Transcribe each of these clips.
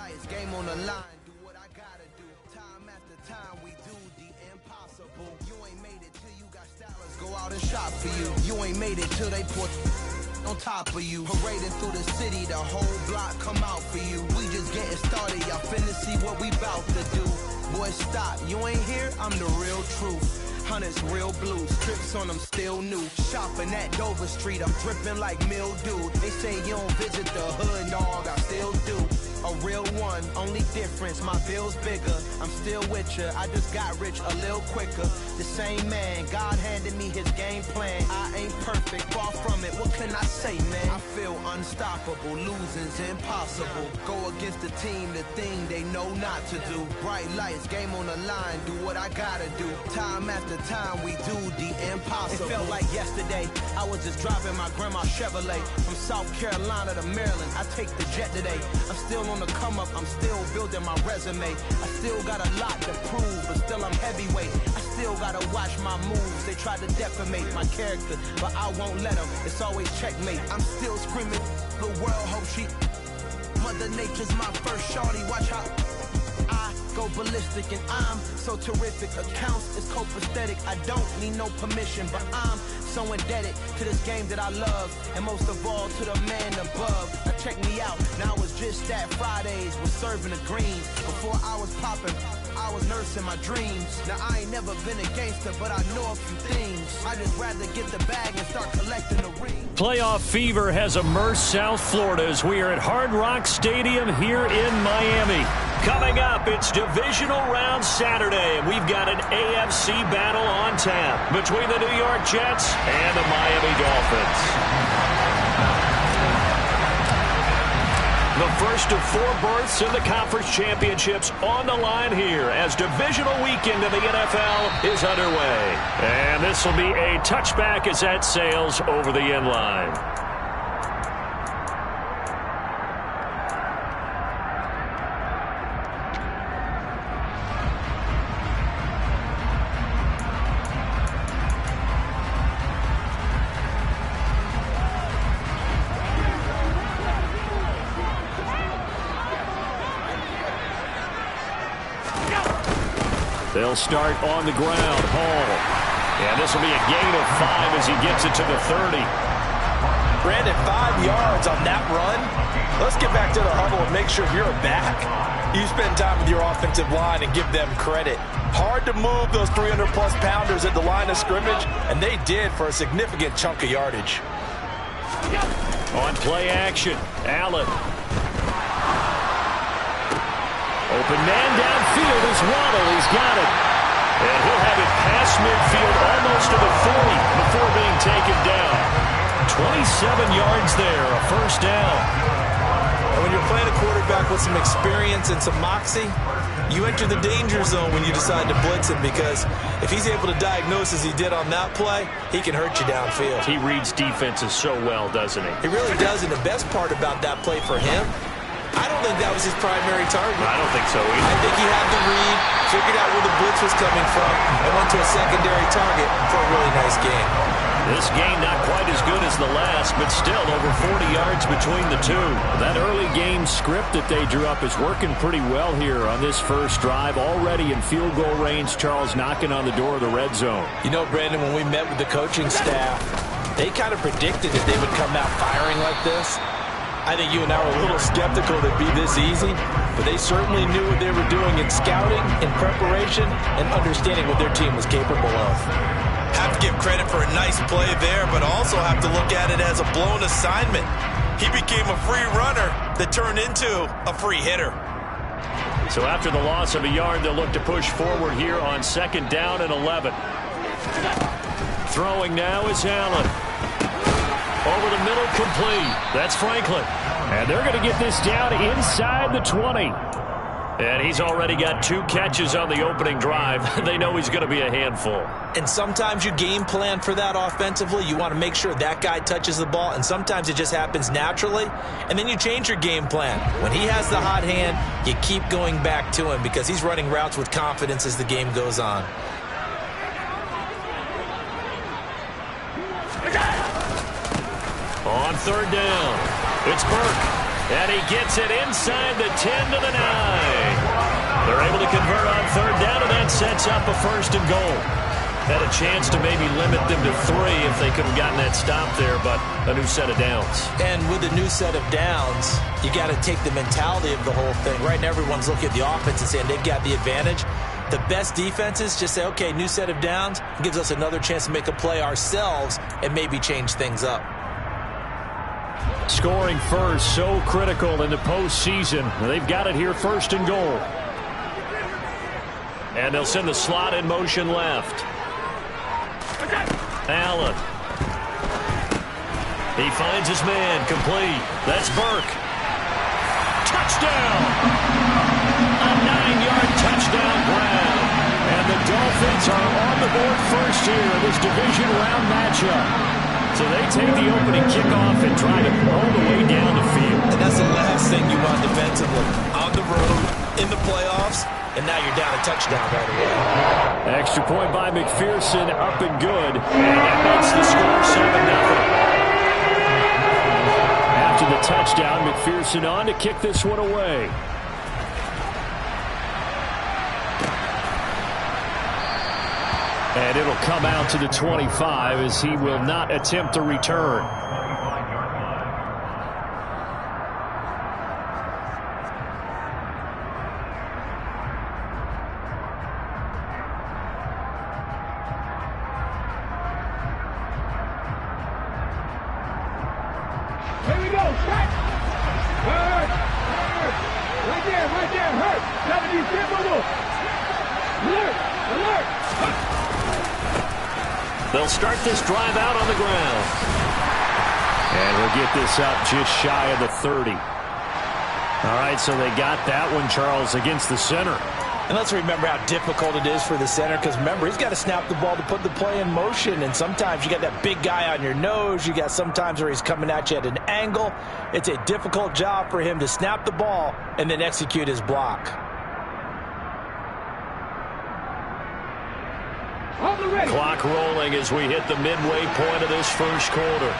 lights, game on the line. Do what I gotta do. Time after time, we do the impossible. You ain't made it till you got stylers go out and shop for you. You ain't made it till they put on top of you. Parading through the city, the whole block come out for you. We just getting started, y'all finna see what we bout to do. Boy, stop, you ain't here, I'm the real truth. Hunters, real blues, trips on them still new. Shopping at Dover Street, I'm dripping like mildew. They say you don't visit the hood, dog, I still do. A real one, only difference, my bill's bigger. I'm still with ya, I just got rich a little quicker. The same man, God handed me his game plan. I ain't perfect, far from it, what can I say, man? I feel unstoppable, losing's impossible. Go against the team, the thing they know not to do. Bright lights, game on the line, do what I gotta do. Time after time, we do the impossible. It felt like yesterday, I was just driving my grandma's Chevrolet. From South Carolina to Maryland, I take the jet today. I'm still on the come up, I'm still building my resume. I still got a lot to prove, but still I'm heavyweight. I still gotta watch my moves. They try to defamate my character, but I won't let them. It's always checkmate. I'm still screaming, the world hope she. Mother Nature's my first shorty, watch how I go ballistic and I'm so terrific. Accounts is copacetic, I don't need no permission, but I'm so indebted to this game that I love, and most of all to the man above. Now check me out, now it was just that Fridays was serving the greens. Before I was popping, I was nursing my dreams. Now I ain't never been a gangster, but I know a few things. I just rather get the bag and start collecting the ring. Playoff fever has immersed South Florida as we are at Hard Rock Stadium here in Miami. Coming up, it's Divisional Round Saturday, and we've got an AFC battle on tap between the New York Jets and the Miami Dolphins. The first of 4 berths in the conference championships on the line here as divisional weekend of the NFL is underway. And this will be a touchback as that sails over the end line. They'll start on the ground. Hall. And this will be a gain of 5 as he gets it to the 30. Brandon, 5 yards on that run. Let's get back to the huddle and make sure you're back. You spend time with your offensive line and give them credit. Hard to move those 300-plus pounders at the line of scrimmage, and they did for a significant chunk of yardage. On play action, Allen. Open man downfield is Waddle. He's got it. And he'll have it past midfield almost to the 40 before being taken down. 27 yards there, a first down. And when you're playing a quarterback with some experience and some moxie, you enter the danger zone when you decide to blitz him, because if he's able to diagnose as he did on that play, he can hurt you downfield. He reads defenses so well, doesn't he? He really does, and the best part about that play for him, I don't think that was his primary target. I don't think so either. I think he had the read, figured out where the blitz was coming from, and went to a secondary target for a really nice game. This game not quite as good as the last, but still over 40 yards between the two. That early game script that they drew up is working pretty well here on this first drive. Already in field goal range, Charles knocking on the door of the red zone. You know, Brandon, when we met with the coaching staff, they kind of predicted that they would come out firing like this. I think you and I were a little skeptical that it'd be this easy, but they certainly knew what they were doing in scouting, in preparation, and understanding what their team was capable of. Have to give credit for a nice play there, but also have to look at it as a blown assignment. He became a free runner that turned into a free hitter. So after the loss of a yard, they'll look to push forward here on 2nd down and 11. Throwing now is Allen. Over the middle, complete. That's Franklin. And they're going to get this down inside the 20. And he's already got 2 catches on the opening drive. They know he's going to be a handful. And sometimes you game plan for that offensively. You want to make sure that guy touches the ball, and sometimes it just happens naturally. And then you change your game plan. When he has the hot hand, you keep going back to him because he's running routes with confidence as the game goes on. On 3rd down, it's Burke. And he gets it inside the 10 to the 9. They're able to convert on third down, and that sets up a 1st and goal. Had a chance to maybe limit them to 3 if they could have gotten that stop there, but a new set of downs. And with a new set of downs, you got to take the mentality of the whole thing. Right now, everyone's looking at the offense and saying they've got the advantage. The best defenses just say, okay, new set of downs. It gives us another chance to make a play ourselves and maybe change things up. Scoring first, so critical in the postseason. They've got it here, 1st and goal. And they'll send the slot in motion left. Allen. He finds his man, complete. That's Burke. Touchdown! A 9-yard touchdown Brown. And the Dolphins are on the board first here in this division round matchup. So they take the opening kickoff and drive it all the way down the field. And that's the last thing you want defensively. On the road, in the playoffs, and now you're down a touchdown right away. Extra point by McPherson, up and good. And that makes the score 7-0. After the touchdown, McPherson on to kick this one away. And it'll come out to the 25 as he will not attempt a return. Here we go, strike! Hurt! Right there, hurt! 70, alert! They'll start this drive out on the ground. And we'll get this up just shy of the 30. All right, so they got that one, Charles, against the center. And let's remember how difficult it is for the center, because remember, he's got to snap the ball to put the play in motion, and sometimes you got that big guy on your nose. You got sometimes where he's coming at you at an angle. It's a difficult job for him to snap the ball and then execute his block. Clock rolling as we hit the midway point of this first quarter.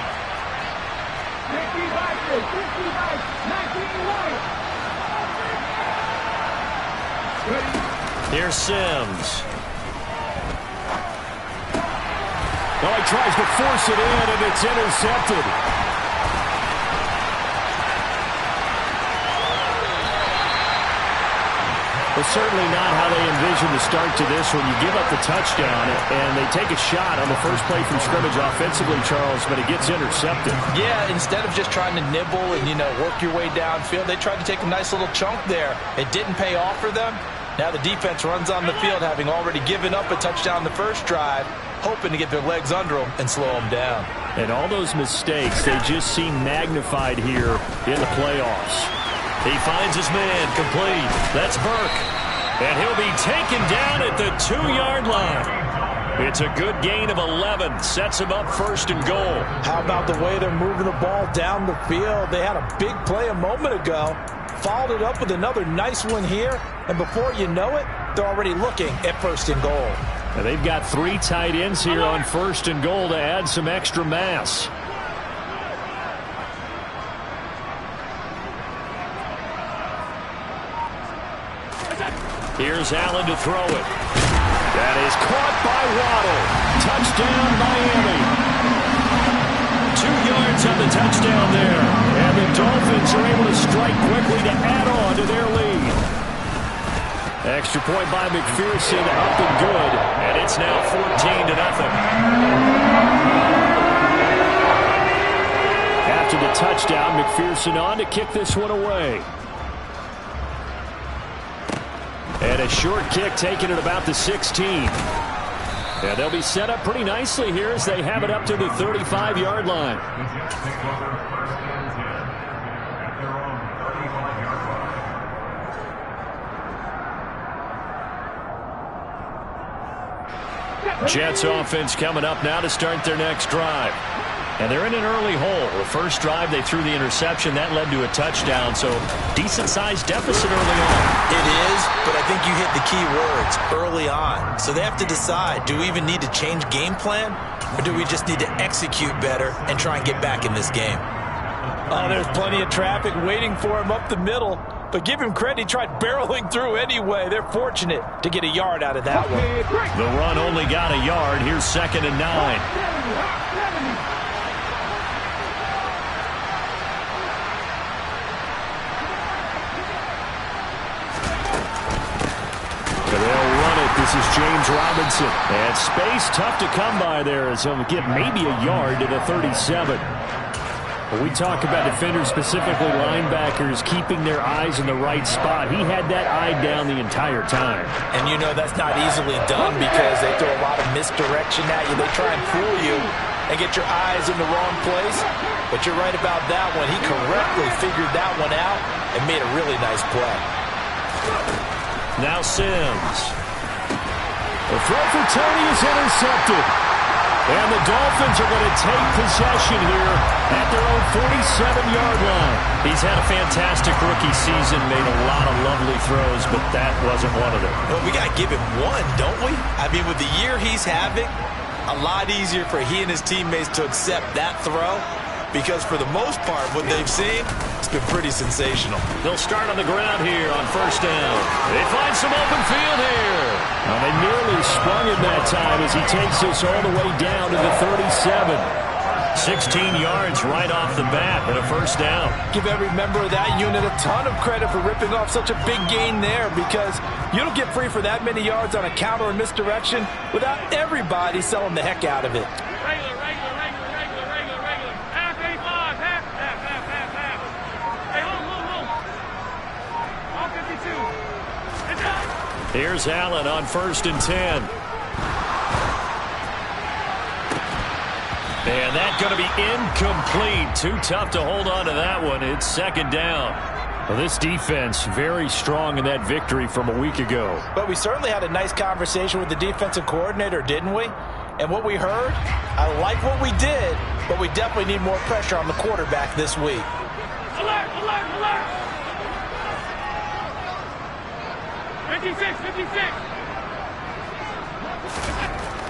Here's Sims. Oh, he tries to force it in, and it's intercepted. Well, certainly not how they envision the start to this when you give up the touchdown and they take a shot on the first play from scrimmage offensively, Charles, but it gets intercepted. Yeah, instead of just trying to nibble and, work your way downfield, they tried to take a nice little chunk there. It didn't pay off for them. Now the defense runs on the field, having already given up a touchdown the first drive, hoping to get their legs under them and slow them down. And all those mistakes, they just seem magnified here in the playoffs. He finds his man, complete. That's Burke. And he'll be taken down at the 2-yard line. It's a good gain of 11. Sets him up 1st and goal. How about the way they're moving the ball down the field? They had a big play a moment ago. Followed it up with another nice one here. And before you know it, they're already looking at 1st and goal. And they've got 3 tight ends here on 1st and goal to add some extra mass. Here's Allen to throw it. That is caught by Waddle. Touchdown, Miami. 2 yards on the touchdown there. And the Dolphins are able to strike quickly to add on to their lead. Extra point by McPherson, up and good. And it's now 14-0. After the touchdown, McPherson on to kick this one away. And a short kick taken at about the 16. And they'll be set up pretty nicely here as they have it up to the 35-yard line. Jets offense coming up now to start their next drive. And they're in an early hole. The first drive, they threw the interception. That led to a touchdown, so decent-sized deficit early on. It is, but I think you hit the key words, early on. So they have to decide, do we even need to change game plan, or do we just need to execute better and try and get back in this game? Oh, there's plenty of traffic waiting for him up the middle. But give him credit, he tried barreling through anyway. They're fortunate to get a yard out of that one. The run only got a yard. Here's 2nd and 9. They'll run it. This is James Robinson. And space tough to come by there as he'll get maybe a yard to the 37. When we talk about defenders, specifically linebackers, keeping their eyes in the right spot, he had that eye down the entire time. And you know that's not easily done because they throw a lot of misdirection at you. They try and fool you and get your eyes in the wrong place. But you're right about that one. He correctly figured that one out and made a really nice play. Now Sims. The throw for Tony is intercepted. And the Dolphins are going to take possession here at their own 47-yard line. He's had a fantastic rookie season, made a lot of lovely throws, but that wasn't one of them. Well, we got to give him one, don't we? I mean, with the year he's having, a lot easier for he and his teammates to accept that throw because for the most part, what they've seen, it's been pretty sensational. They'll start on the ground here on 1st down. They find some open field here. Now they nearly sprung him that time as he takes us all the way down to the 37. 16 yards right off the bat and a 1st down. Give every member of that unit a ton of credit for ripping off such a big gain there because you don't get free for that many yards on a counter or misdirection without everybody selling the heck out of it. Regular. Half 85, half. Hey, hold. All 52. It's up. Here's Allen on 1st and 10. And that's going to be incomplete. Too tough to hold on to that one. It's 2nd down. Well, this defense very strong in that victory from a week ago. But we certainly had a nice conversation with the defensive coordinator, didn't we? And what we heard, I like what we did, but we definitely need more pressure on the quarterback this week. Alert. 56.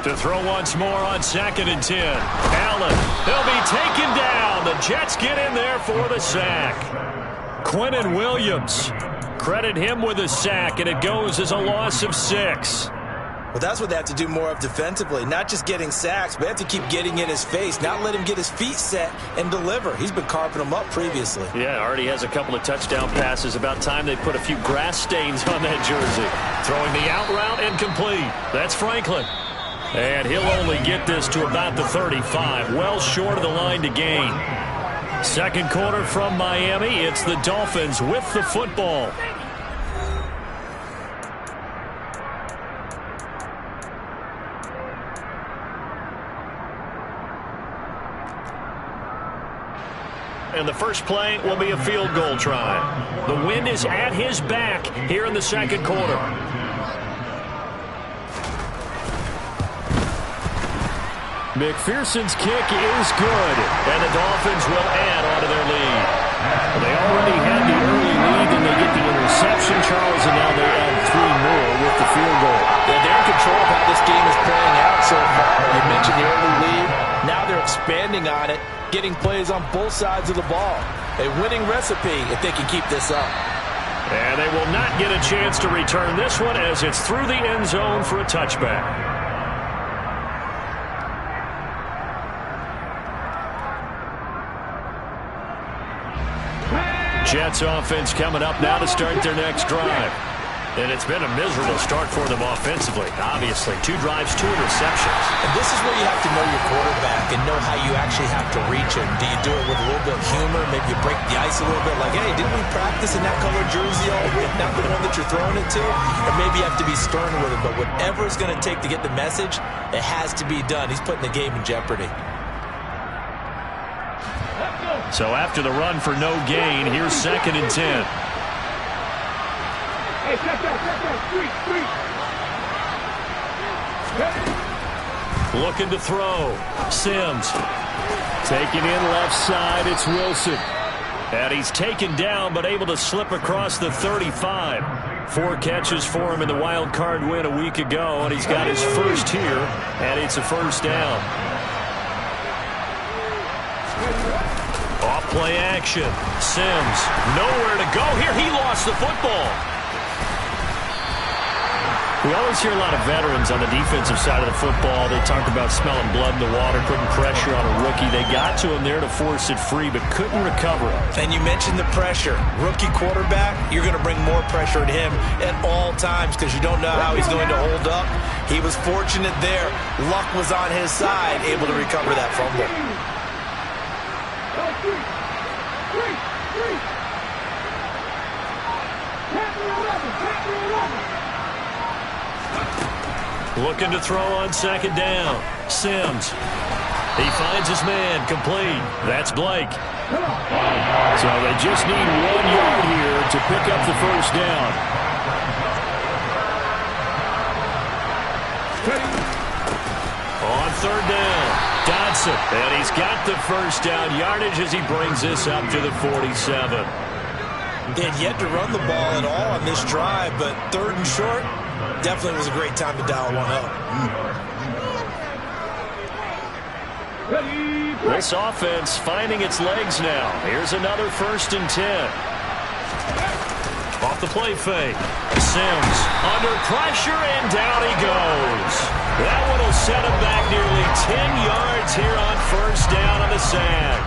To throw once more on 2nd and 10. Allen, he'll be taken down. The Jets get in there for the sack. Quinnen Williams, credit him with a sack, and it goes as a loss of 6. Well, that's what they have to do more of defensively, not just getting sacks, but they have to keep getting in his face, not let him get his feet set and deliver. He's been carving them up previously. Yeah, already has a couple of touchdown passes. About time they put a few grass stains on that jersey. Throwing the out route incomplete. That's Franklin. And he'll only get this to about the 35, well short of the line to gain. 2nd quarter from Miami. It's the Dolphins with the football. And the first play will be a field goal try. The wind is at his back here in the 2nd quarter. McPherson's kick is good, and the Dolphins will add on to their lead. They already had the early lead, and they get the interception, Charles, and now they add 3 more with the field goal. Yeah, they're in control of how this game is playing out so far. You mentioned the early lead. Now they're expanding on it, getting plays on both sides of the ball. A winning recipe if they can keep this up. And they will not get a chance to return this one as it's through the end zone for a touchback. Jets offense coming up now to start their next drive. And it's been a miserable start for them offensively. Obviously, 2 drives, 2 interceptions. And this is where you have to know your quarterback and know how you actually have to reach him. Do you do it with a little bit of humor? Maybe you break the ice a little bit like, hey, didn't we practice in that color jersey all week? Not the one that you're throwing it to? Or maybe you have to be stern with it. But whatever it's going to take to get the message, it has to be done. He's putting the game in jeopardy. So after the run for no gain, here's 2nd and 10. Hey, step back. Street. Looking to throw. Sims. Taking in left side, it's Wilson. And he's taken down, but able to slip across the 35. 4 catches for him in the wild card win a week ago, and he's got his first here, and it's a 1st down. Off Play action. Sims, nowhere to go here. He lost the football. We always hear a lot of veterans on the defensive side of the football. They talk about smelling blood in the water, putting pressure on a rookie. They got to him there to force it free, but couldn't recover it. And you mentioned the pressure. Rookie quarterback, you're going to bring more pressure at him at all times because you don't know how he's going to hold up. He was fortunate there. Luck was on his side, able to recover that fumble. Looking to throw on second down. Sims. He finds his man. Complete. That's Blake. So they just need 1 yard here to pick up the first down. On third down, Dodson. And he's got the first down yardage as he brings this up to the 47. He had yet to run the ball at all on this drive, but third and short, definitely was a great time to dial one up. This offense finding its legs now. Here's another 1st and 10. Off the play fake. Sims under pressure, and down he goes. That one will set him back nearly 10 yards here on first down on the sack.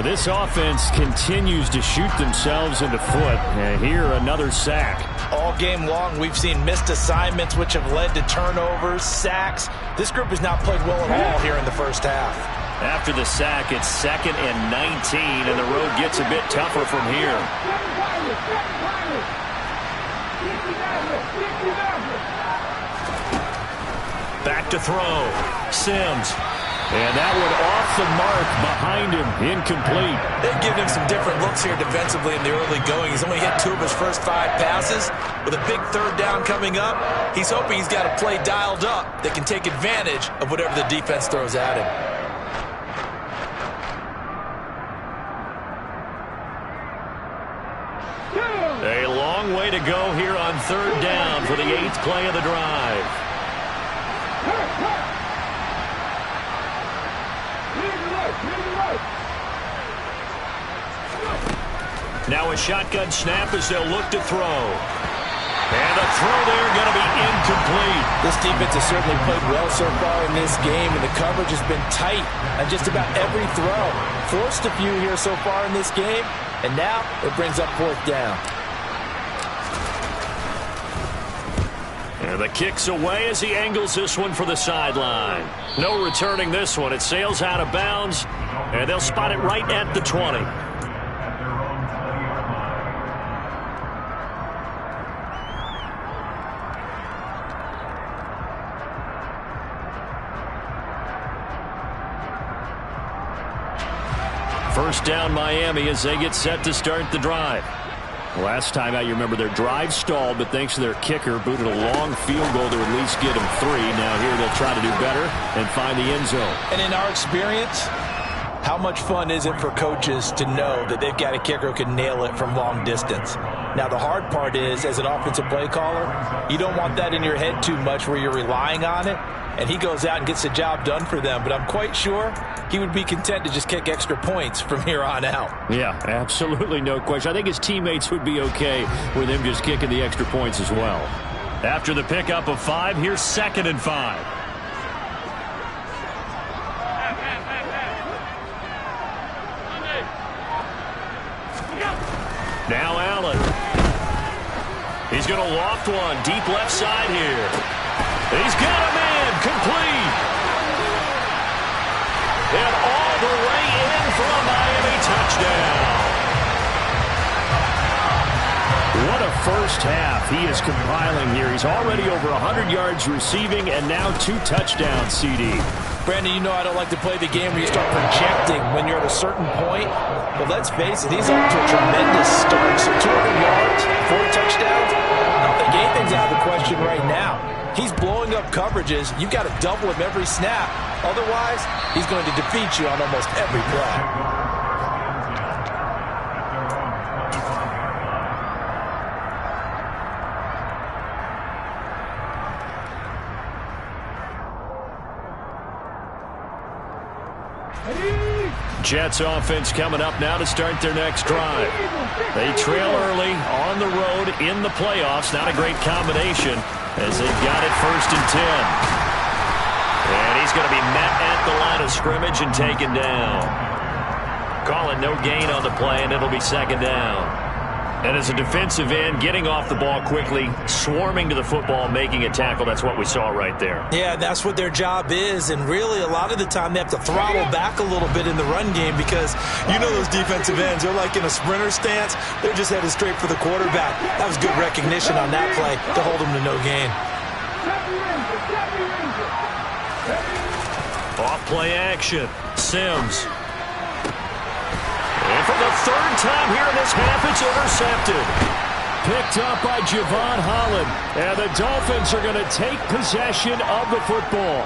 This offense continues to shoot themselves in the foot. And here, another sack. All game long, we've seen missed assignments, which have led to turnovers, sacks. This group has not played well at all here in the first half. After the sack, it's 2nd and 19, and the road gets a bit tougher from here. Back to throw. Sims. And that one off the mark behind him. Incomplete. They've given him some different looks here defensively in the early going. He's only hit 2 of his first 5 passes. With a big third down coming up, he's hoping he's got a play dialed up that can take advantage of whatever the defense throws at him. A long way to go here on third down for the 8th play of the drive. Now a shotgun snap as they'll look to throw. And the throw there going to be incomplete. This defense has certainly played well so far in this game, and the coverage has been tight on just about every throw. Forced a few here so far in this game, and now it brings up 4th down. And the kick's away as he angles this one for the sideline. No returning this one. It sails out of bounds, and they'll spot it right at the 20. First down Miami as they get set to start the drive. Last time out, you remember their drive stalled, but thanks to their kicker, booted a long field goal to at least get them 3. Now here they'll try to do better and find the end zone. And in our experience, how much fun is it for coaches to know that they've got a kicker who can nail it from long distance? Now, the hard part is, as an offensive play caller, you don't want that in your head too much where you're relying on it. And he goes out and gets the job done for them. But I'm quite sure he would be content to just kick extra points from here on out. Yeah, absolutely no question. I think his teammates would be okay with him just kicking the extra points as well. After the pickup of 5, here's 2nd and 5. Now Allen. He's going to loft one deep left side here. He's got a man. Complete. And all the way in for a Miami touchdown. What a first half he is compiling here. He's already over 100 yards receiving and now 2 touchdowns, CD. Brandon, you know I don't like to play the game where you start projecting when you're at a certain point. But let's face it, he's off to a tremendous start. So 200 yards, 4 touchdowns. I don't think anything's out of the question right now. He's blowing up coverages. You've got to double him every snap. Otherwise, he's going to defeat you on almost every play. Jets offense coming up now to start their next drive. They trail early on the road in the playoffs. Not a great combination as they've got it 1st and 10. And he's going to be met at the line of scrimmage and taken down. Calling no gain on the play, and it'll be 2nd down. And as a defensive end, getting off the ball quickly, swarming to the football, making a tackle, that's what we saw right there. Yeah, that's what their job is. And really, a lot of the time, they have to throttle back a little bit in the run game because you know those defensive ends, they're like in a sprinter stance. They're just headed straight for the quarterback. That was good recognition on that play to hold them to no gain. Off play action. Sims. And for the 3rd time here in this half, it's intercepted. Picked up by Javon Holland. And the Dolphins are going to take possession of the football.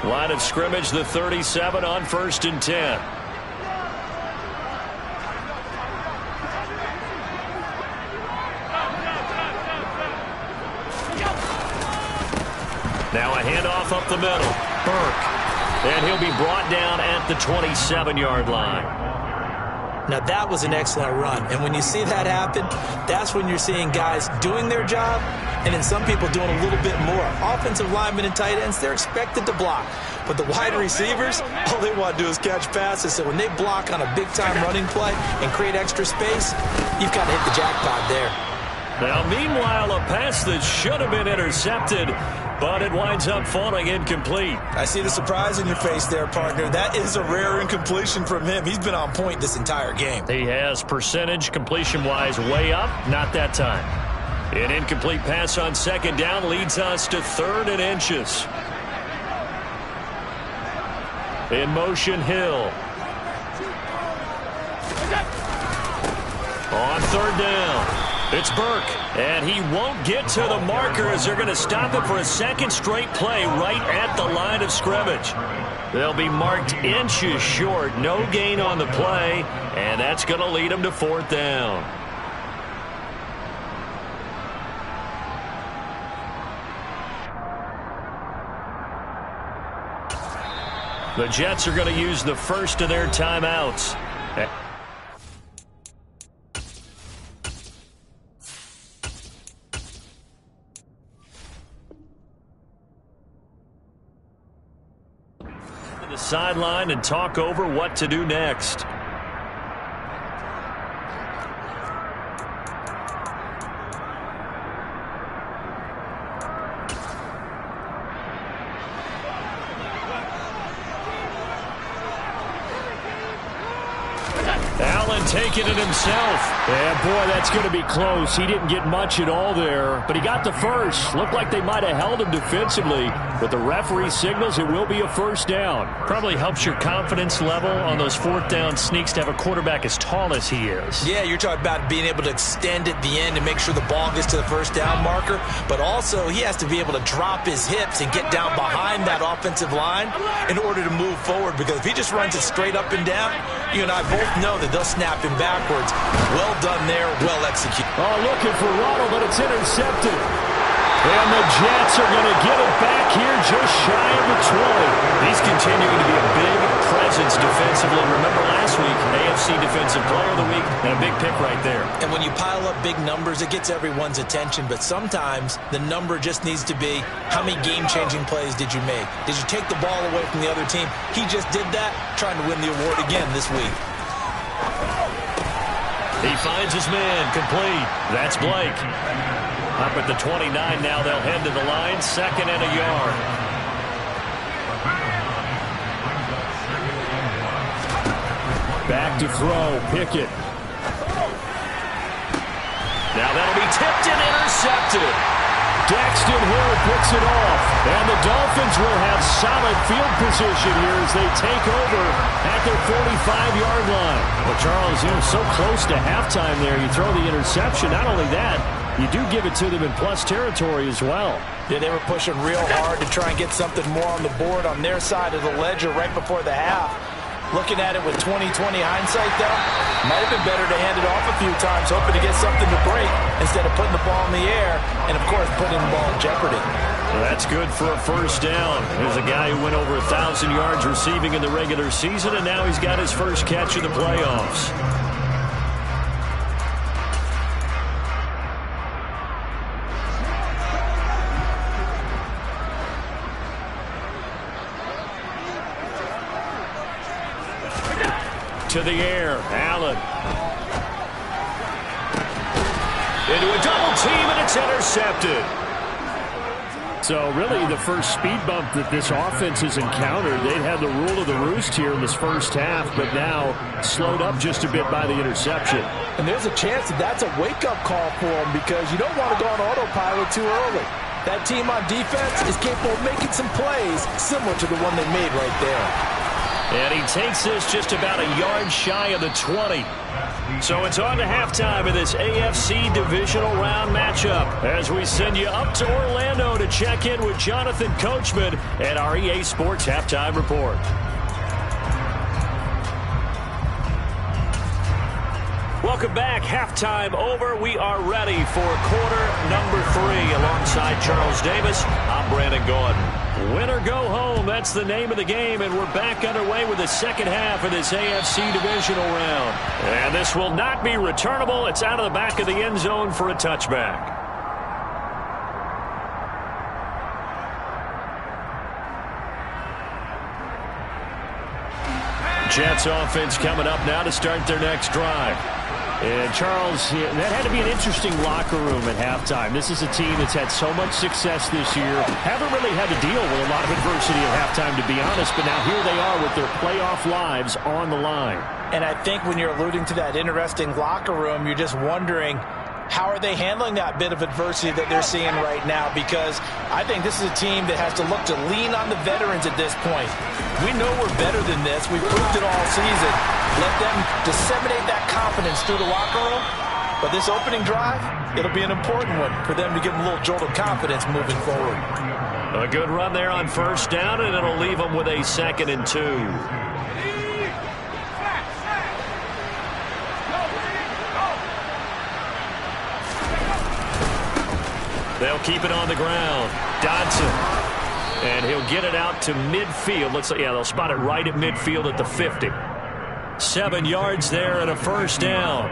Line of scrimmage, the 37 on 1st and 10. Now a handoff up the middle. Burke. And he'll be brought down at the 27-yard line. Now that was an excellent run. And when you see that happen, that's when you're seeing guys doing their job and then some people doing a little bit more. Offensive linemen and tight ends, they're expected to block. But the wide receivers, all they want to do is catch passes. So when they block on a big-time running play and create extra space, you've got to hit the jackpot there. Now, meanwhile, a pass that should have been intercepted, but it winds up falling incomplete. I see the surprise in your face there, partner. That is a rare incompletion from him. He's been on point this entire game. He has percentage completion-wise way up, not that time. An incomplete pass on 2nd down leads us to 3rd and inches. In motion, Hill. On 3rd down. It's Burke, and he won't get to the marker as they're going to stop it for a 2nd straight play right at the line of scrimmage. They'll be marked inches short, no gain on the play, and that's going to lead them to 4th down. The Jets are going to use the first of their timeouts. The sideline and talk over what to do next. Allen taking it himself. And boy, that's going to be close. He didn't get much at all there, but he got the first. Looked like they might have held him defensively, but the referee signals it will be a 1st down. Probably helps your confidence level on those 4th down sneaks to have a quarterback as tall as he is. Yeah, you're talking about being able to extend at the end and make sure the ball gets to the 1st down marker, but also he has to be able to drop his hips and get down behind that offensive line in order to move forward, because if he just runs it straight up and down, you and I both know that they'll snap him backwards. Well done there, well executed. Oh, looking for Waddle, but it's intercepted. And the Jets are going to get it back here just shy of the 20. He's continuing to be a big presence defensively. Remember last week, AFC Defensive Player of the Week, and a big pick right there. And when you pile up big numbers, it gets everyone's attention. But sometimes the number just needs to be, how many game-changing plays did you make? Did you take the ball away from the other team? He just did that, trying to win the award again this week. He finds his man, complete. That's Blake. Up at the 29 now, they'll head to the line, 2nd and a yard. Back to throw, Pickett. Now that'll be tipped and intercepted. Daxton Hill picks it off, and the Dolphins will have solid field position here as they take over at their 45-yard line. Well, Charles, so close to halftime there. You throw the interception. Not only that, you do give it to them in plus territory as well. Yeah, they were pushing real hard to try and get something more on the board on their side of the ledger right before the half. Looking at it with 20/20 hindsight, though, might have been better to hand it off a few times, hoping to get something to break instead of putting the ball in the air and, of course, putting the ball in jeopardy. Well, that's good for a first down. There's a guy who went over 1,000 yards receiving in the regular season, and now he's got his first catch in the playoffs. To the air, Allen. Into a double team, and it's intercepted. So really the first speed bump that this offense has encountered, they'd had the rule of the roost here in this first half, but now slowed up just a bit by the interception. And there's a chance that that's a wake-up call for them because you don't want to go on autopilot too early. That team on defense is capable of making some plays similar to the one they made right there. And he takes this just about a yard shy of the 20. So it's on to halftime of this AFC divisional round matchup as we send you up to Orlando to check in with Jonathan Coachman at our EA Sports Halftime Report. Welcome back. Halftime over. We are ready for quarter number 3 alongside Charles Davis. I'm Brandon Gordon. Win or go home, that's the name of the game, and we're back underway with the second half of this AFC divisional round. And this will not be returnable. It's out of the back of the end zone for a touchback. Jets offense coming up now to start their next drive. And Charles, that had to be an interesting locker room at halftime. This is a team that's had so much success this year. Haven't really had to deal with a lot of adversity at halftime, to be honest. But now here they are with their playoff lives on the line. And I think when you're alluding to that interesting locker room, you're just wondering, how are they handling that bit of adversity that they're seeing right now? Because I think this is a team that has to look to lean on the veterans at this point. We know we're better than this. We've proved it all season. Let them disseminate that confidence through the locker room. But this opening drive, it'll be an important one for them to give them a little jolt of confidence moving forward. A good run there on first down, and it'll leave them with a 2nd and 2. They'll keep it on the ground. Dodson. And he'll get it out to midfield. Looks like, yeah, they'll spot it right at midfield at the 50. 7 yards there and a first down.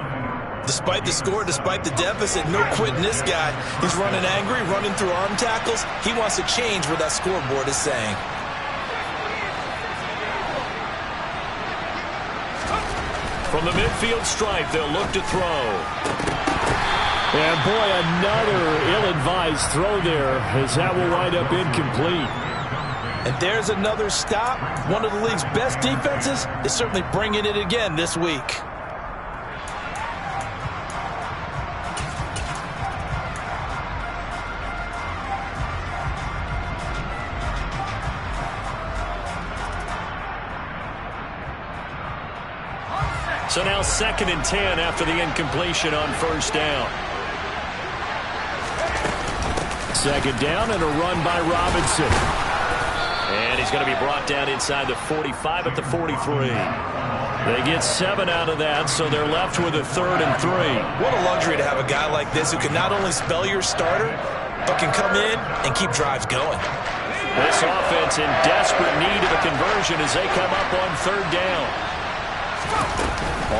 Despite the score, despite the deficit, no quitting this guy. He's running angry, running through arm tackles. He wants to change what that scoreboard is saying. From the midfield stripe, they'll look to throw. And, boy, another ill-advised throw there as that will wind up incomplete. And there's another stop. One of the league's best defenses is certainly bringing it again this week. So now 2nd and 10 after the incompletion on first down. 2nd down and a run by Robinson. And he's going to be brought down inside the 45 at the 43. They get 7 out of that, so they're left with a 3rd and 3. What a luxury to have a guy like this who can not only spell your starter, but can come in and keep drives going. This offense in desperate need of a conversion as they come up on 3rd down.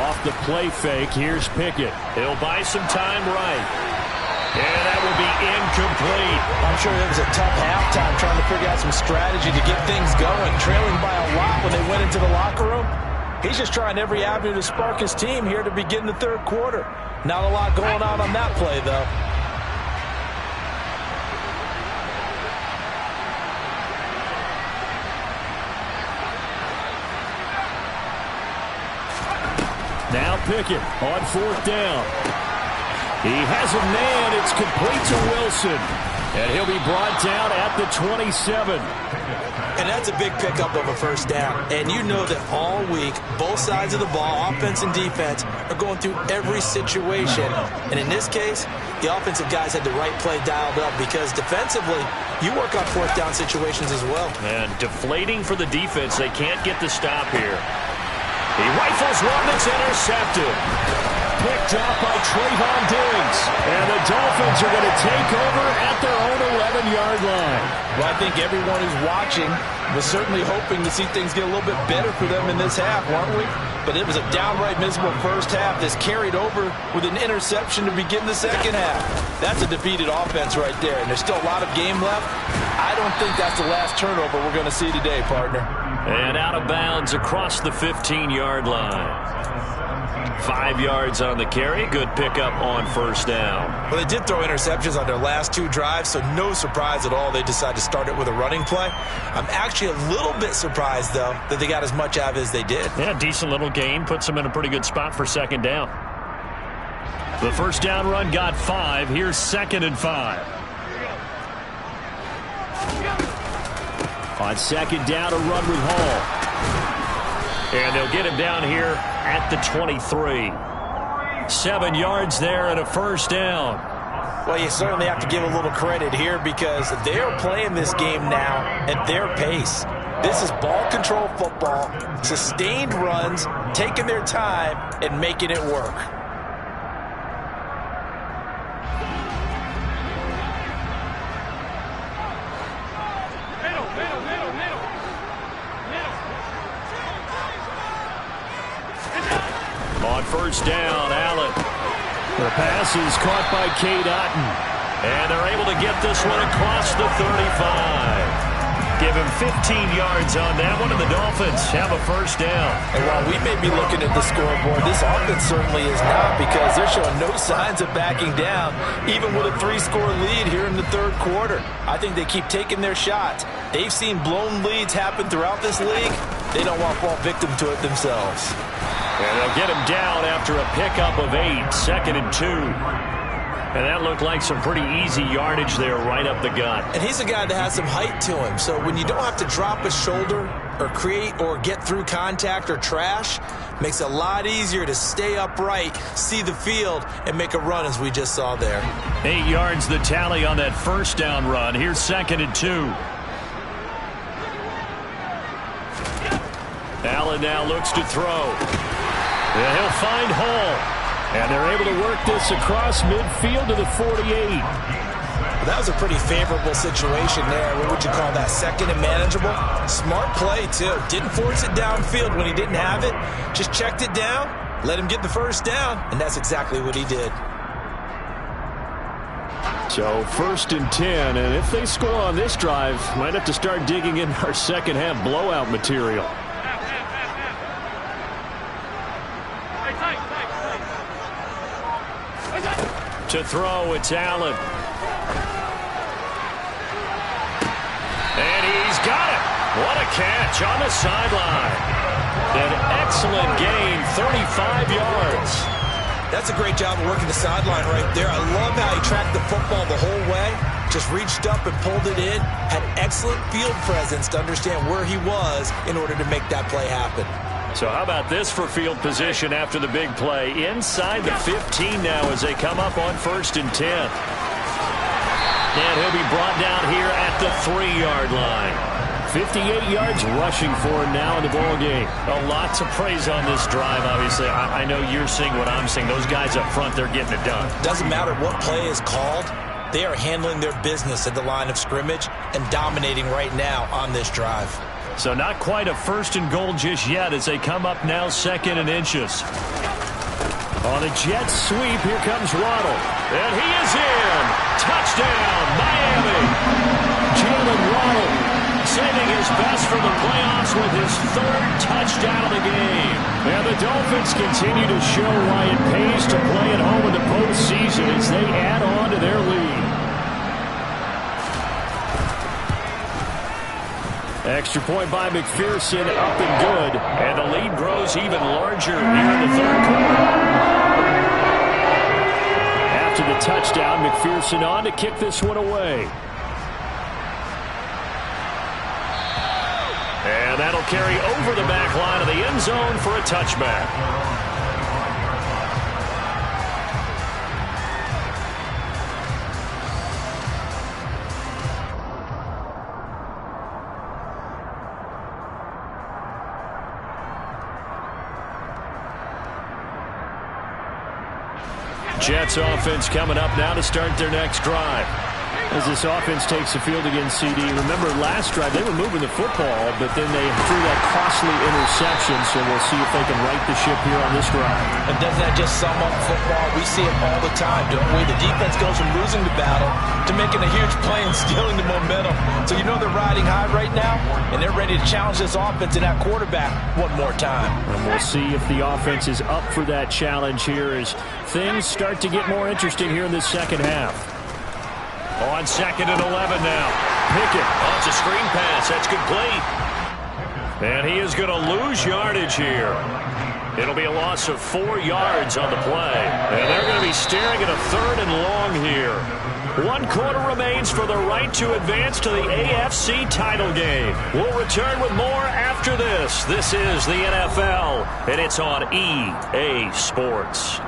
Off the play fake, here's Pickett. He'll buy some time right. And that will be incomplete. I'm sure it was a tough halftime trying to figure out some strategy to get things going. Trailing by a lot when they went into the locker room. He's just trying every avenue to spark his team here to begin the 3rd quarter. Not a lot going on that play, though. Now Pickett on 4th down. He has a man. It's complete to Wilson. And he'll be brought down at the 27. And that's a big pickup of a first down. And you know that all week, both sides of the ball, offense and defense, are going through every situation. And in this case, the offensive guys had the right play dialed up because defensively, you work on 4th down situations as well. And deflating for the defense. They can't get the stop here. He rifles one that's intercepted. Picked up by Trayvon Diggs. And the Dolphins are going to take over at their own 11-yard line. Well, I think everyone who's watching was certainly hoping to see things get a little bit better for them in this half, weren't we? But it was a downright miserable first half that's carried over with an interception to begin the second half. That's a defeated offense right there, and there's still a lot of game left. I don't think that's the last turnover we're going to see today, partner. And out of bounds across the 15-yard line. 5 yards on the carry. Good pickup on first down. Well, they did throw interceptions on their last 2 drives, so no surprise at all they decided to start it with a running play. I'm actually a little bit surprised, though, that they got as much out of it as they did. Yeah, decent little gain. Puts them in a pretty good spot for second down. The first down run got 5. Here's 2nd and 5. On second down, a run with Hall. And they'll get him down here at the 23. 7 yards there and a first down. Well, you certainly have to give a little credit here because they're playing this game now at their pace. This is ball control football, sustained runs, taking their time, and making it work. On first down, Allen. The pass is caught by Cade Otton. And they're able to get this one across the 35. Give him 15 yards on that one, and the Dolphins have a first down. And while we may be looking at the scoreboard, this offense certainly is not, because they're showing no signs of backing down, even with a 3-score lead here in the third quarter. I think they keep taking their shots. They've seen blown leads happen throughout this league. They don't want to fall victim to it themselves. And they'll get him down after a pickup of 8, 2nd and 2. And that looked like some pretty easy yardage there right up the gut. And he's a guy that has some height to him. So when you don't have to drop a shoulder or create or get through contact or trash, makes it a lot easier to stay upright, see the field, and make a run as we just saw there. 8 yards the tally on that first down run. Here's 2nd and 2. Allen now looks to throw. And he'll find Hall. And they're able to work this across midfield to the 48. That was a pretty favorable situation there. What would you call that? Second and manageable? Smart play, too. Didn't force it downfield when he didn't have it. Just checked it down, let him get the first down, and that's exactly what he did. So 1st and 10, and if they score on this drive, might have to start digging in our second half blowout material. To throw, it's Allen. And he's got it. What a catch on the sideline. An excellent gain, 35 yards. That's a great job of working the sideline right there. I love how he tracked the football the whole way. Just reached up and pulled it in. Had excellent field presence to understand where he was in order to make that play happen. So how about this for field position after the big play? Inside the 15 now as they come up on 1st and 10. And he'll be brought down here at the 3-yard line. 58 yards rushing for him now in the ball game. Lots of praise on this drive, obviously. I know you're seeing what I'm seeing. Those guys up front, they're getting it done. Doesn't matter what play is called. They are handling their business at the line of scrimmage and dominating right now on this drive. So not quite a 1st and goal just yet as they come up now 2nd and inches. On a jet sweep, here comes Waddle. And he is in. Touchdown, Miami. Jalen Waddle saving his best for the playoffs with his 3rd touchdown of the game. And the Dolphins continue to show why it pays to play at home in the postseason as they add on to their lead. Extra point by McPherson, up and good. And the lead grows even larger here in the 3rd quarter. After the touchdown, McPherson on to kick this one away. And that'll carry over the back line of the end zone for a touchback. Jets offense coming up now to start their next drive. As this offense takes the field against CD, remember last drive they were moving the football, but then they threw that costly interception, so we'll see if they can right the ship here on this drive. And doesn't that just sum up football? We see it all the time, don't we? The defense goes from losing the battle to making a huge play and stealing the momentum. So you know they're riding high right now, and they're ready to challenge this offense and that quarterback one more time. And we'll see if the offense is up for that challenge here as things start to get more interesting here in this second half. On 2nd and 11 now. Pickett. Oh, it's a screen pass. That's complete. And he is going to lose yardage here. It'll be a loss of 4 yards on the play. And they're going to be staring at a 3rd and long here. 1 quarter remains for the right to advance to the AFC title game. We'll return with more after this. This is the NFL, and it's on EA Sports.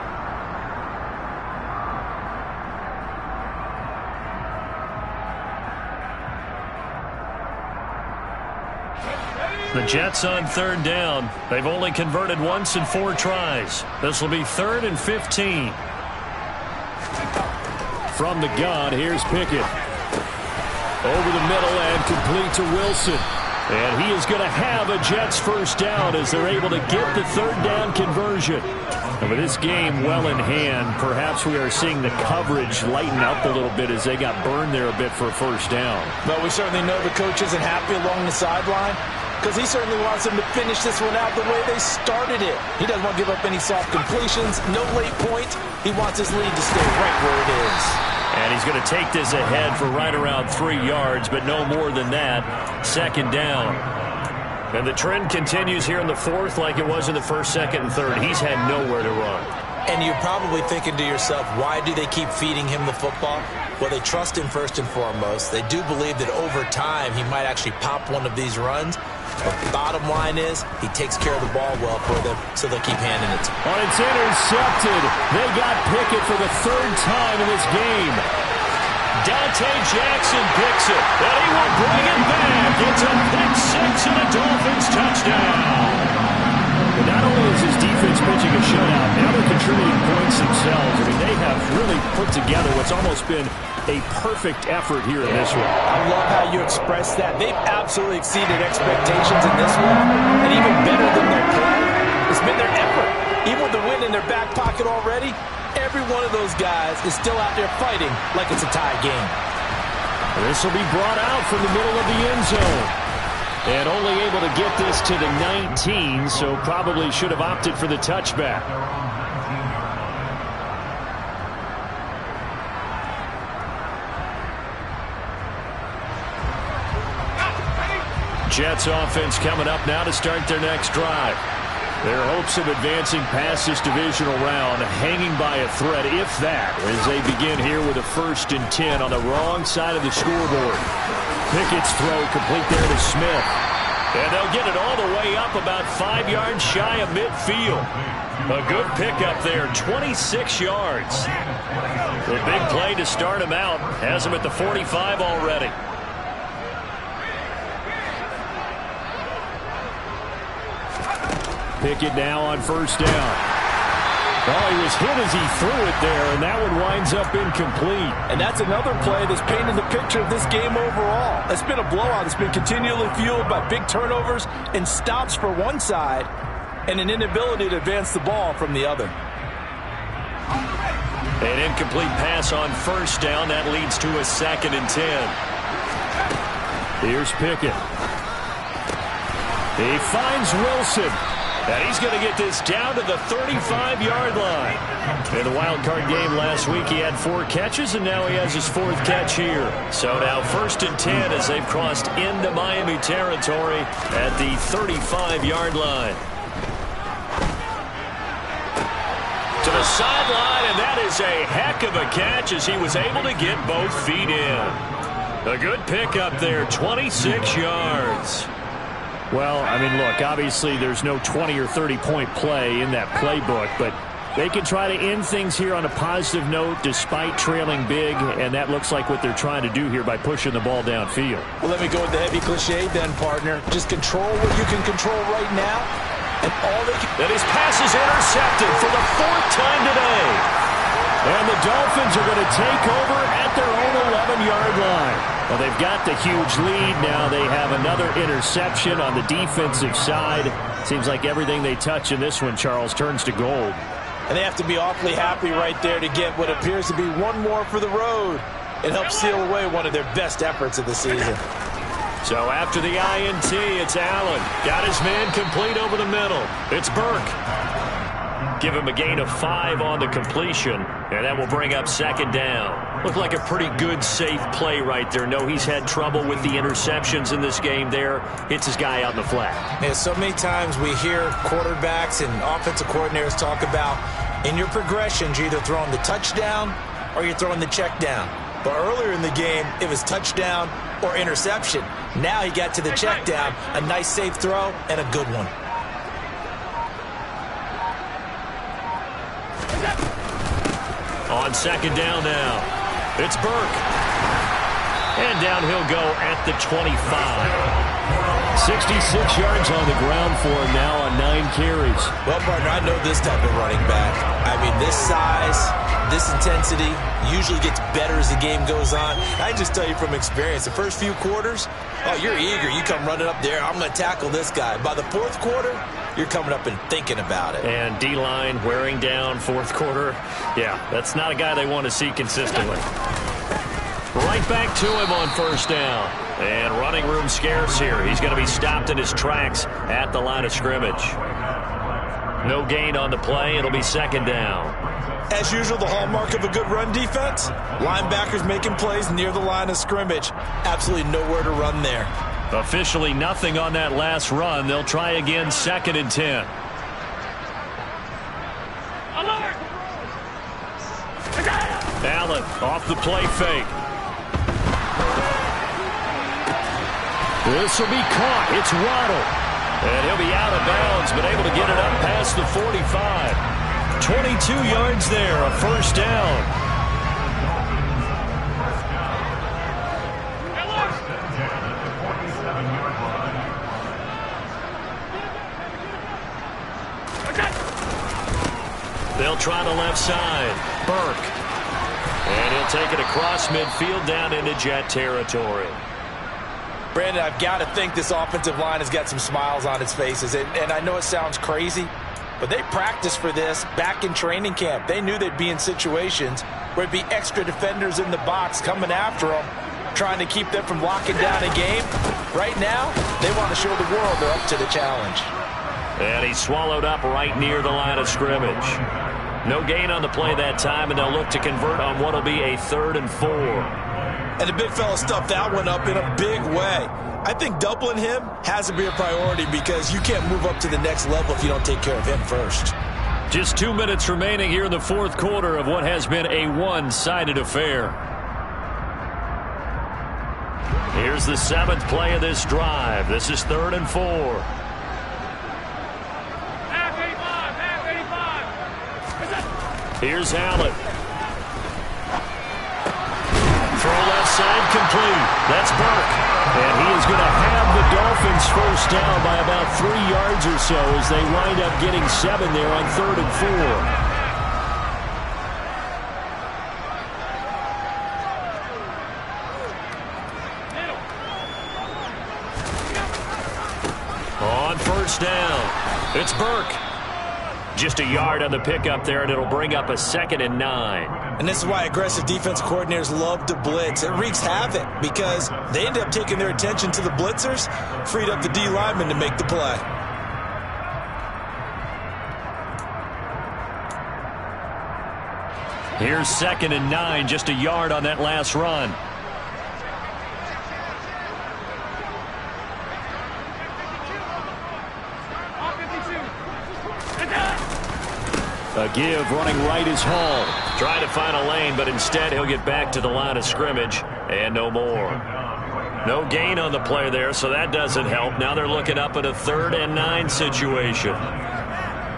The Jets on 3rd down. They've only converted once in 4 tries. This will be 3rd and 15. From the gun, here's Pickett. Over the middle and complete to Wilson. And he is going to have a Jets first down as they're able to get the 3rd down conversion. And with this game well in hand, perhaps we are seeing the coverage lighten up a little bit as they got burned there a bit for a first down. But we certainly know the coach isn't happy along the sideline, because he certainly wants them to finish this one out the way they started it. He doesn't want to give up any soft completions, no late points. He wants his lead to stay right where it is. And he's going to take this ahead for right around 3 yards, but no more than that. 2nd down. And the trend continues here in the 4th like it was in the 1st, 2nd, and 3rd. He's had nowhere to run. And you're probably thinking to yourself, why do they keep feeding him the football? Well, they trust him first and foremost. They do believe that over time he might actually pop one of these runs. But the bottom line is he takes care of the ball well for them, so they'll keep handing it to him. Oh, it's intercepted. They got Pickett for the 3rd time in this game. Dante Jackson picks it, and he will bring it back. It's a pick 6 and a Dolphins touchdown. But not only is his defense pitching a shutout, now they're contributing points themselves. I mean, they have really put together what's almost been a perfect effort here in this one. I love how you express that. They've absolutely exceeded expectations in this one, and even better than their play, it's been their effort. Even with the win in their back pocket already, every one of those guys is still out there fighting like it's a tie game. This will be brought out from the middle of the end zone. And only able to get this to the 19, so probably should have opted for the touchback. Jets offense coming up now to start their next drive. Their hopes of advancing past this divisional round hanging by a thread, if that, as they begin here with a 1st and 10 on the wrong side of the scoreboard. Pickett's throw complete there to Smith. And they'll get it all the way up about 5 yards shy of midfield. A good pickup there, 26 yards. The big play to start him out has him at the 45 already. Pickett now on 1st down. Oh, he was hit as he threw it there, and that one winds up incomplete. And that's another play that's painted the picture of this game overall. It's been a blowout. It's been continually fueled by big turnovers and stops for one side and an inability to advance the ball from the other. An incomplete pass on 1st down. That leads to a 2nd and 10. Here's Pickett. He finds Wilson. And he's going to get this down to the 35-yard line. In the wild card game last week, he had 4 catches, and now he has his 4th catch here. So now 1st and 10 as they've crossed into Miami territory at the 35-yard line. To the sideline, and that is a heck of a catch as he was able to get both feet in. A good pickup there, 26 yards. Well, I mean, look, obviously there's no 20 or 30-point play in that playbook, but they can try to end things here on a positive note despite trailing big, and that looks like what they're trying to do here by pushing the ball downfield. Well, let me go with the heavy cliche then, partner. Just control what you can control right now, and all they can... And his pass is intercepted for the 4th time today. And the Dolphins are going to take over at their own 11-yard line. Well, they've got the huge lead. Now they have another interception on the defensive side. Seems like everything they touch in this one, Charles, turns to gold. And they have to be awfully happy right there to get what appears to be one more for the road. It helps seal away one of their best efforts of the season. So after the INT, it's Allen. Got his man complete over the middle. It's Burke. Give him a gain of 5 on the completion, and that will bring up second down. Looked like a pretty good, safe play right there. No, he's had trouble with the interceptions in this game there. Hits his guy out in the flat. Yeah, so many times we hear quarterbacks and offensive coordinators talk about in your progressions, you're either throwing the touchdown or you're throwing the check down. But earlier in the game, it was touchdown or interception. Now he got to the check down, a nice safe throw, and a good one. On second down now, it's Burke. And down he'll go at the 25. 66 yards on the ground for him now on 9 carries. Well, partner, I know this type of running back. I mean, this size, this intensity usually gets better as the game goes on. I can just tell you from experience, the first few quarters, oh, you're eager. You come running up there, I'm going to tackle this guy. By the fourth quarter, you're coming up and thinking about it. And D-line wearing down fourth quarter. Yeah, that's not a guy they want to see consistently. Right back to him on first down. And running room scarce here. He's going to be stopped in his tracks at the line of scrimmage. No gain on the play. It'll be second down. As usual, the hallmark of a good run defense, linebackers making plays near the line of scrimmage. Absolutely nowhere to run there. Officially nothing on that last run. They'll try again, second and 10. Allen off the play fake. This will be caught. It's Waddle. And he'll be out of bounds, but able to get it up past the 45. 22 yards there, a first down. They'll try the left side. Burke. And he'll take it across midfield down into Jet territory. Brandon, I've got to think this offensive line has got some smiles on its faces. And I know it sounds crazy, but they practiced for this back in training camp. They knew they'd be in situations where it'd be extra defenders in the box coming after them, trying to keep them from locking down a game. Right now, they want to show the world they're up to the challenge. And he's swallowed up right near the line of scrimmage. No gain on the play that time, and they'll look to convert on what will be a 3rd and 4. And the big fella stuffed that one up in a big way. I think doubling him has to be a priority because you can't move up to the next level if you don't take care of him first. Just 2 minutes remaining here in the fourth quarter of what has been a one-sided affair. Here's the 7th play of this drive. This is 3rd and 4. Here's Allen. Throw left side complete. That's Burke. And he is going to have the Dolphins first down by about 3 yards or so as they wind up getting 7 there on 3rd and 4. On first down, it's Burke. Just a yard on the pickup there, and it'll bring up a 2nd and 9. And this is why aggressive defense coordinators love to blitz. It wreaks havoc because they end up taking their attention to the blitzers, freed up the D lineman to make the play. Here's 2nd and 9, just a yard on that last run. A give, running right is Hall. Trying to find a lane, but instead he'll get back to the line of scrimmage, and no more. No gain on the play there, so that doesn't help. Now they're looking up at a 3rd and 9 situation.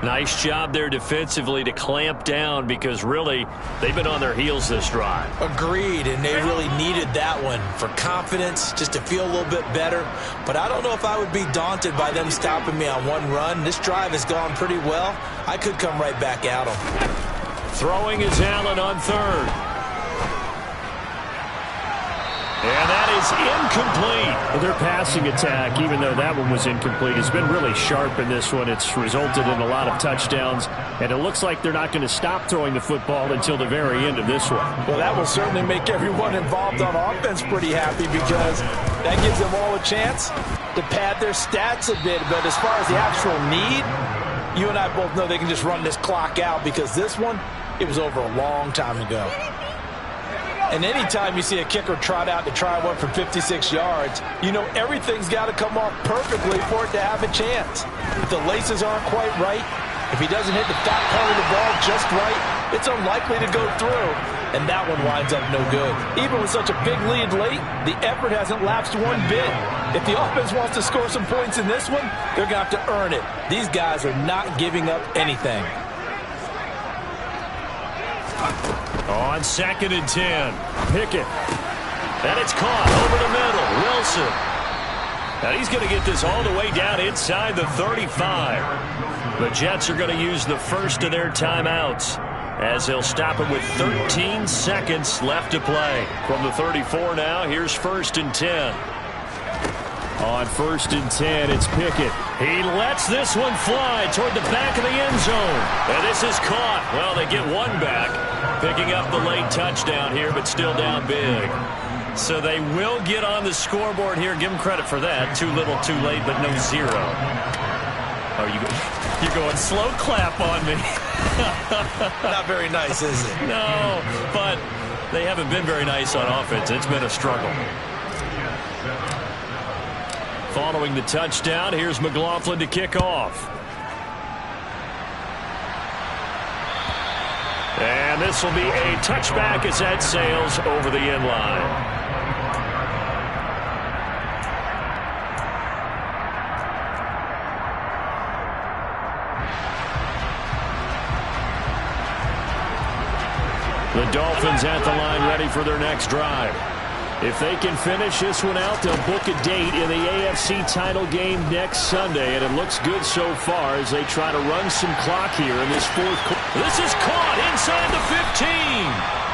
Nice job there defensively to clamp down because really they've been on their heels this drive. Agreed, and they really needed that one for confidence, just to feel a little bit better. But I don't know if I would be daunted by them stopping me on one run. This drive has gone pretty well. I could come right back at them. Throwing is Allen on third. And that is incomplete. Well, their passing attack, even though that one was incomplete, has been really sharp in this one. It's resulted in a lot of touchdowns, and it looks like they're not going to stop throwing the football until the very end of this one. Well, that will certainly make everyone involved on offense pretty happy because that gives them all a chance to pad their stats a bit. But as far as the actual need, you and I both know they can just run this clock out because this one, it was over a long time ago. And anytime you see a kicker trot out to try one from 56 yards, you know everything's got to come off perfectly for it to have a chance. If the laces aren't quite right, if he doesn't hit the fat part of the ball just right, it's unlikely to go through. And that one winds up no good. Even with such a big lead late, the effort hasn't lapsed one bit. If the offense wants to score some points in this one, they're going to have to earn it. These guys are not giving up anything. On 2nd and 10, Pickett. And it's caught over the middle. Wilson. Now he's going to get this all the way down inside the 35. The Jets are going to use the first of their timeouts as they'll stop it with 13 seconds left to play. From the 34 now, here's 1st and 10. On 1st and 10, it's Pickett. He lets this one fly toward the back of the end zone. And this is caught. Well, they get one back, picking up the late touchdown here, but still down big. So they will get on the scoreboard here. Give them credit for that. Too little, too late, but no zero. Oh, you're going slow clap on me. Not very nice, is it? No, but they haven't been very nice on offense. It's been a struggle. Following the touchdown, here's McLaughlin to kick off. And this will be a touchback as that sails over the end line. The Dolphins at the line ready for their next drive. If they can finish this one out, they'll book a date in the AFC title game next Sunday, and it looks good so far as they try to run some clock here in this fourth quarter. This is caught inside the 15.